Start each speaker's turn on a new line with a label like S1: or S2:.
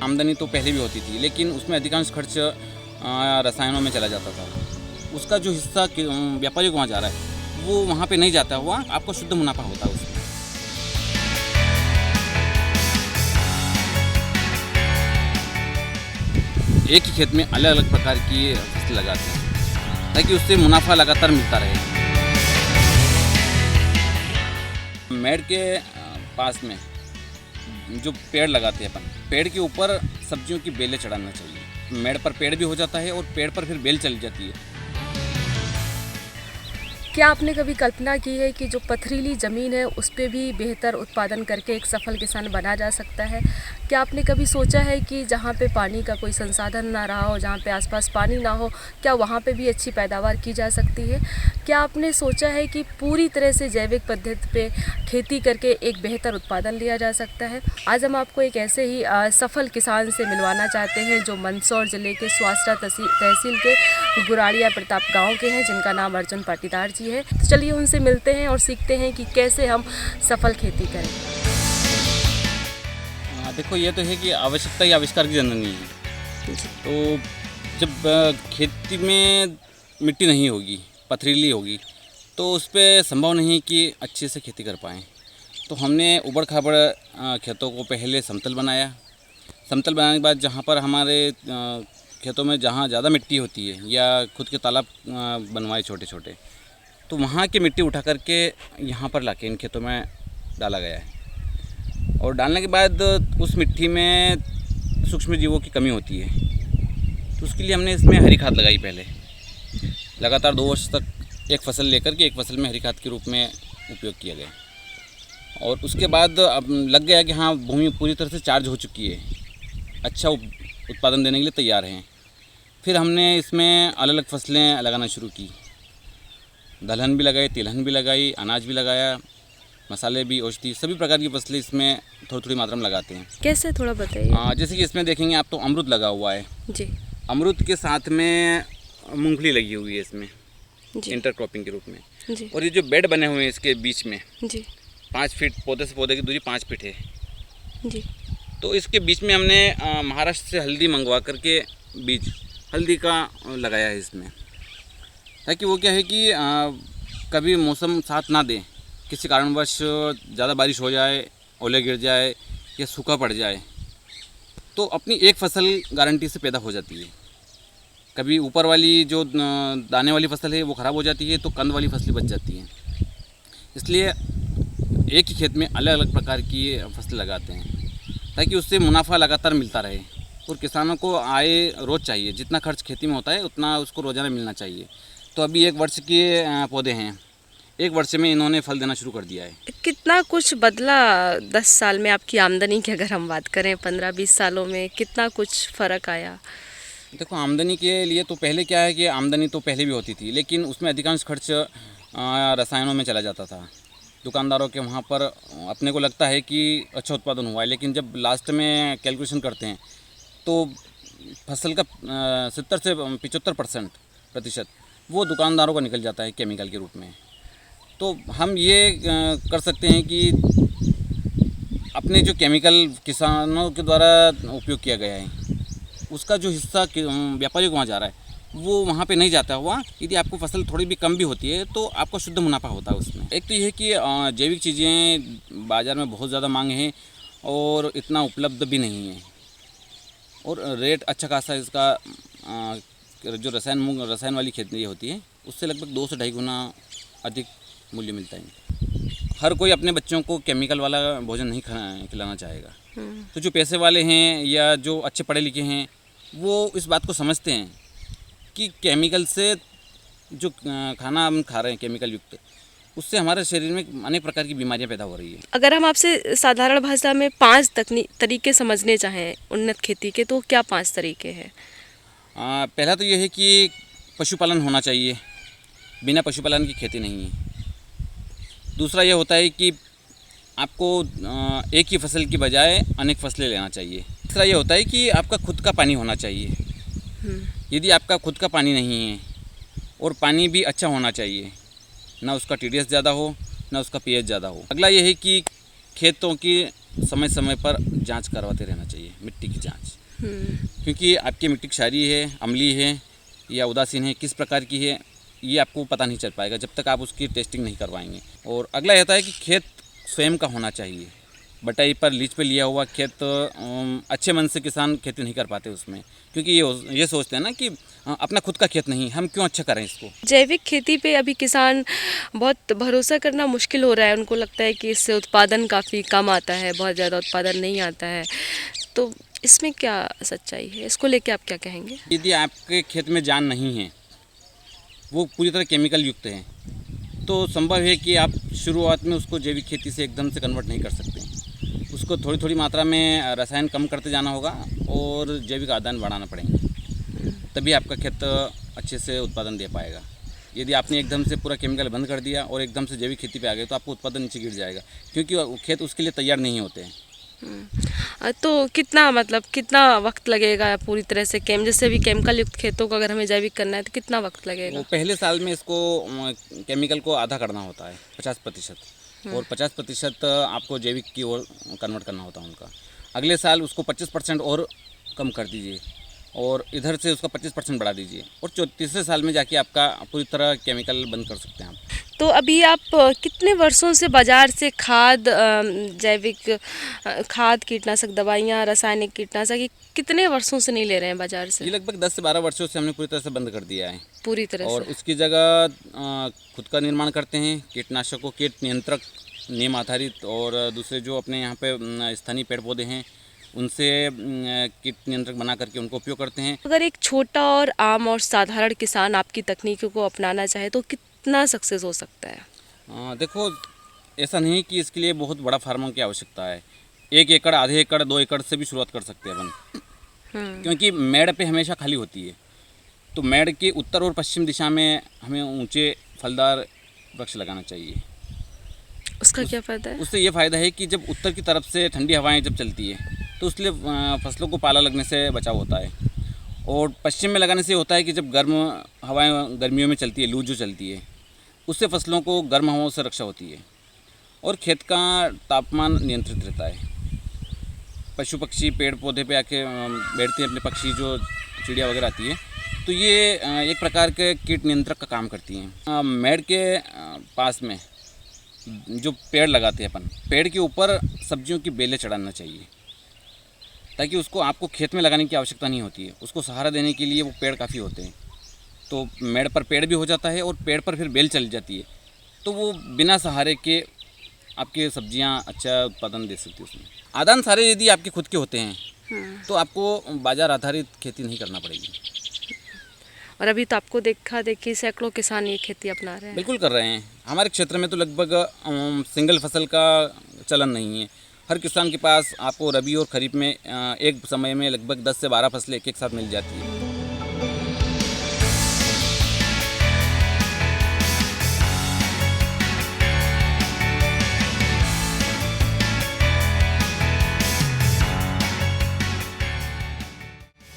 S1: आमदनी तो पहले भी होती थी, लेकिन उसमें अधिकांश खर्च रसायनों में चला जाता था। उसका जो हिस्सा व्यापारी को वहाँ जा रहा है वो वहाँ पे नहीं जाता, वहाँ आपको शुद्ध मुनाफा होता है उसमें। एक ही खेत में अलग अलग प्रकार की फसल लगाते हैं ताकि उससे मुनाफा लगातार मिलता रहे। मेड़ के पास में जो पेड़ लगाते हैं अपन, पेड़ के ऊपर सब्जियों की बेलें चढ़ाना चाहिए। मेड़ पर पेड़ भी हो जाता है और पेड़ पर फिर बेल चली जाती है।
S2: क्या आपने कभी कल्पना की है कि जो पथरीली ज़मीन है उस पे भी बेहतर उत्पादन करके एक सफल किसान बना जा सकता है? क्या आपने कभी सोचा है कि जहाँ पे पानी का कोई संसाधन ना रहा हो, जहाँ पे आसपास पानी ना हो, क्या वहाँ पे भी अच्छी पैदावार की जा सकती है? क्या आपने सोचा है कि पूरी तरह से जैविक पद्धति पे खेती करके एक बेहतर उत्पादन लिया जा सकता है? आज हम आपको एक ऐसे ही सफल किसान से मिलवाना चाहते हैं जो मंदसौर ज़िले के स्वास्टा तहसील के गुराड़िया प्रताप गाँव के हैं, जिनका नाम अर्जुन पाटीदार जी है। तो चलिए उनसे मिलते हैं और सीखते हैं कि कैसे हम सफल खेती करें।
S1: देखो, ये तो है कि आवश्यकता ही आविष्कार की जननी है। तो जब खेती में मिट्टी नहीं होगी, पथरीली होगी, तो उस पर संभव नहीं कि अच्छे से खेती कर पाएँ। तो हमने उबड़ खाबड़ खेतों को पहले समतल बनाया। समतल बनाने के बाद जहाँ पर हमारे खेतों में जहाँ ज़्यादा मिट्टी होती है या खुद के तालाब बनवाए छोटे छोटे, तो वहाँ की मिट्टी उठा करके यहाँ पर लाके इन खेतों में डाला गया है। और डालने के बाद उस मिट्टी में सूक्ष्म जीवों की कमी होती है, तो उसके लिए हमने इसमें हरी खाद लगाई। पहले लगातार 2 वर्ष तक एक फसल लेकर के एक फसल में हरी खाद के रूप में उपयोग किया गया। और उसके बाद अब लग गया कि हाँ, भूमि पूरी तरह से चार्ज हो चुकी है, अच्छा उत्पादन देने के लिए तैयार हैं। फिर हमने इसमें अलग अलग फसलें लगाना शुरू की। दलहन भी लगाई, तिलहन भी लगाई, अनाज भी लगाया, मसाले भी, औषधि, सभी प्रकार की फसलें इसमें थोड़ी थोड़ी मात्रा में लगाते हैं।
S2: कैसे, थोड़ा बताइए।
S1: जैसे कि इसमें देखेंगे आप तो अमरूद लगा हुआ है
S2: जी
S1: अमरूद के साथ में मूंगफली लगी हुई है इसमें
S2: जी
S1: इंटरक्रॉपिंग के रूप में।
S2: जी
S1: और ये जो बेड बने हुए हैं इसके बीच में
S2: जी
S1: 5 फीट, पौधे से पौधे की दूरी 5 फीट है।
S2: जी
S1: तो इसके बीच में हमने महाराष्ट्र से हल्दी मंगवा करके बीज हल्दी का लगाया है इसमें, ताकि वो क्या है कि कभी मौसम साथ ना दे, किसी कारणवश ज़्यादा बारिश हो जाए, ओले गिर जाए या सूखा पड़ जाए, तो अपनी एक फसल गारंटी से पैदा हो जाती है। कभी ऊपर वाली जो दाने वाली फसल है वो ख़राब हो जाती है, तो कंद वाली फसलें बच जाती हैं। इसलिए एक ही खेत में अलग अलग प्रकार की फसल लगाते हैं ताकि उससे मुनाफा लगातार मिलता रहे। और किसानों को आय रोज़ चाहिए, जितना खर्च खेती में होता है उतना उसको रोज़ाना मिलना चाहिए। तो अभी 1 वर्ष के पौधे हैं, 1 वर्ष में इन्होंने फल देना शुरू कर दिया है।
S2: कितना कुछ बदला 10 साल में आपकी आमदनी की अगर हम बात करें, 15-20 सालों में कितना कुछ फ़र्क आया?
S1: देखो, आमदनी के लिए तो पहले क्या है कि आमदनी तो पहले भी होती थी, लेकिन उसमें अधिकांश खर्च रसायनों में चला जाता था। दुकानदारों के वहाँ पर अपने को लगता है कि अच्छा उत्पादन हुआ है, लेकिन जब लास्ट में कैलकुलेशन करते हैं तो फसल का 70 से 75% वो दुकानदारों का निकल जाता है केमिकल के रूप में। तो हम ये कर सकते हैं कि अपने जो केमिकल किसानों के द्वारा उपयोग किया गया है उसका जो हिस्सा व्यापारी को वहाँ जा रहा है वो वहाँ पे नहीं जाता। वहाँ यदि आपको फसल थोड़ी भी कम भी होती है तो आपको शुद्ध मुनाफा होता है उसमें। एक तो ये है कि जैविक चीज़ें बाज़ार में बहुत ज़्यादा मांग है और इतना उपलब्ध भी नहीं है, और रेट अच्छा खासा इसका जो रसायन वाली खेती होती है उससे लगभग 2 से 2.5 गुना अधिक मूल्य मिलता है। हर कोई अपने बच्चों को केमिकल वाला भोजन नहीं खिलाना चाहेगा। तो जो पैसे वाले हैं या जो अच्छे पढ़े लिखे हैं वो इस बात को समझते हैं कि केमिकल से जो खाना हम खा रहे हैं केमिकल युक्त, उससे हमारे शरीर में अनेक प्रकार की बीमारियां पैदा हो रही है।
S2: अगर हम आपसे साधारण भाषा में 5 तरीके समझने चाहें उन्नत खेती के, तो क्या 5 तरीके हैं?
S1: पहला तो ये है कि पशुपालन होना चाहिए, बिना पशुपालन की खेती नहीं है। दूसरा ये होता है कि आपको एक ही फसल की बजाय अनेक फसलें लेना चाहिए। तीसरा ये होता है कि आपका खुद का पानी होना चाहिए। यदि आपका खुद का पानी नहीं है और पानी भी अच्छा होना चाहिए, ना उसका TDS ज़्यादा हो ना उसका pH ज़्यादा हो। अगला ये है कि खेतों की समय समय पर जांच करवाते रहना चाहिए, मिट्टी की जांच।
S2: हम्म,
S1: क्योंकि आपकी मिट्टी क्षारीय है, अम्लीय है या उदासीन है, किस प्रकार की है, ये आपको पता नहीं चल पाएगा जब तक आप उसकी टेस्टिंग नहीं करवाएंगे। और अगला रहता है कि खेत स्वयं का होना चाहिए। बटाई पर लीज पे लिया हुआ खेत अच्छे मन से किसान खेती नहीं कर पाते उसमें, क्योंकि ये सोचते हैं ना कि अपना खुद का खेत नहीं, हम क्यों अच्छा करें इसको।
S2: जैविक खेती पे अभी किसान बहुत भरोसा करना मुश्किल हो रहा है। उनको लगता है कि इससे उत्पादन काफ़ी कम आता है, बहुत ज़्यादा उत्पादन नहीं आता है। तो इसमें क्या सच्चाई है, इसको लेके आप क्या कहेंगे?
S1: यदि आपके खेत में जान नहीं है, वो पूरी तरह केमिकल युक्त है, तो संभव है कि आप शुरुआत में उसको जैविक खेती से एकदम से कन्वर्ट नहीं कर सकते। उसको थोड़ी थोड़ी मात्रा में रसायन कम करते जाना होगा और जैविक आदान बढ़ाना पड़ेंगे, तभी आपका खेत अच्छे से उत्पादन दे पाएगा। यदि आपने एकदम से पूरा केमिकल बंद कर दिया और एकदम से जैविक खेती पे आ गए तो आपको उत्पादन नीचे गिर जाएगा, क्योंकि वो खेत उसके लिए तैयार नहीं होते हैं।
S2: तो कितना वक्त लगेगा पूरी तरह से जैसे भी केमिकल युक्त खेतों को अगर हमें जैविक करना है तो कितना वक्त लगेगा?
S1: वो पहले साल में इसको केमिकल को आधा करना होता है, 50%, और 50% आपको जैविक की ओर कन्वर्ट करना होता है उनका। अगले साल उसको 25% और कम कर दीजिए और इधर से उसका 25% बढ़ा दीजिए, और तीसरे साल में जाके आपका पूरी तरह केमिकल बंद कर सकते हैं आप।
S2: तो अभी आप कितने वर्षों से बाजार से जैविक खाद, कीटनाशक दवाइयाँ, रासायनिक कीटनाशक, ये कितने वर्षों से नहीं ले रहे हैं बाजार
S1: ये
S2: से?
S1: लगभग 10 से 12 वर्षों से हमने पूरी तरह से बंद कर दिया है,
S2: पूरी तरह
S1: और
S2: से?
S1: उसकी जगह खुद का निर्माण करते हैं। कीटनाशकों, कीट नियंत्रक, नीम आधारित, और दूसरे जो अपने यहाँ पे स्थानीय पेड़ पौधे हैं उनसे कीट नियंत्रक बना करके उनको उपयोग करते हैं।
S2: अगर एक छोटा और आम और साधारण किसान आपकी तकनीकों को अपनाना चाहे तो कितना सक्सेस हो सकता है?
S1: देखो, ऐसा नहीं कि इसके लिए बहुत बड़ा फार्मों की आवश्यकता है। 1 एकड़, आधे एकड़, 2 एकड़ से भी शुरुआत कर सकते हैं अपन, क्योंकि मेड़ पे हमेशा खाली होती है। तो मेड़ के उत्तर और पश्चिम दिशा में हमें ऊंचे फलदार वृक्ष लगाना चाहिए।
S2: उसका क्या फ़ायदा है?
S1: उससे ये फ़ायदा है कि जब उत्तर की तरफ से ठंडी हवाएं जब चलती है तो उसके लिए फसलों को पाला लगने से बचाव होता है, और पश्चिम में लगाने से होता है कि जब गर्म हवाएं गर्मियों में चलती है, लू जो चलती है, उससे फसलों को गर्म हवाओं से रक्षा होती है, और खेत का तापमान नियंत्रित रहता है। पशु पक्षी पेड़ पौधे पे आके बैठते हैं, अपने पक्षी जो चिड़िया वगैरह आती है, तो ये एक प्रकार के कीट नियंत्रक का काम करती हैं। मेड़ के पास में जो पेड़ लगाते हैं अपन, पेड़ के ऊपर सब्जियों की बेलें चढ़ाना चाहिए, ताकि उसको आपको खेत में लगाने की आवश्यकता नहीं होती है। उसको सहारा देने के लिए वो पेड़ काफ़ी होते हैं, तो मेड़ पर पेड़ भी हो जाता है और पेड़ पर फिर बेल चल जाती है, तो वो बिना सहारे के आपके सब्जियां अच्छा उत्पादन दे सकती है। उसमें आदान सारे यदि आपके खुद के होते हैं तो आपको बाजार आधारित खेती नहीं करना पड़ेगी।
S2: और अभी तो आपको देखा देखी सैकड़ों किसान ये खेती अपना रहे हैं।
S1: बिल्कुल कर रहे हैं। हमारे क्षेत्र में तो लगभग सिंगल फसल का चलन नहीं है। हर किसान के पास आपको रबी और खरीफ में एक समय में लगभग 10 से 12 फसलें एक एक साथ मिल जाती है।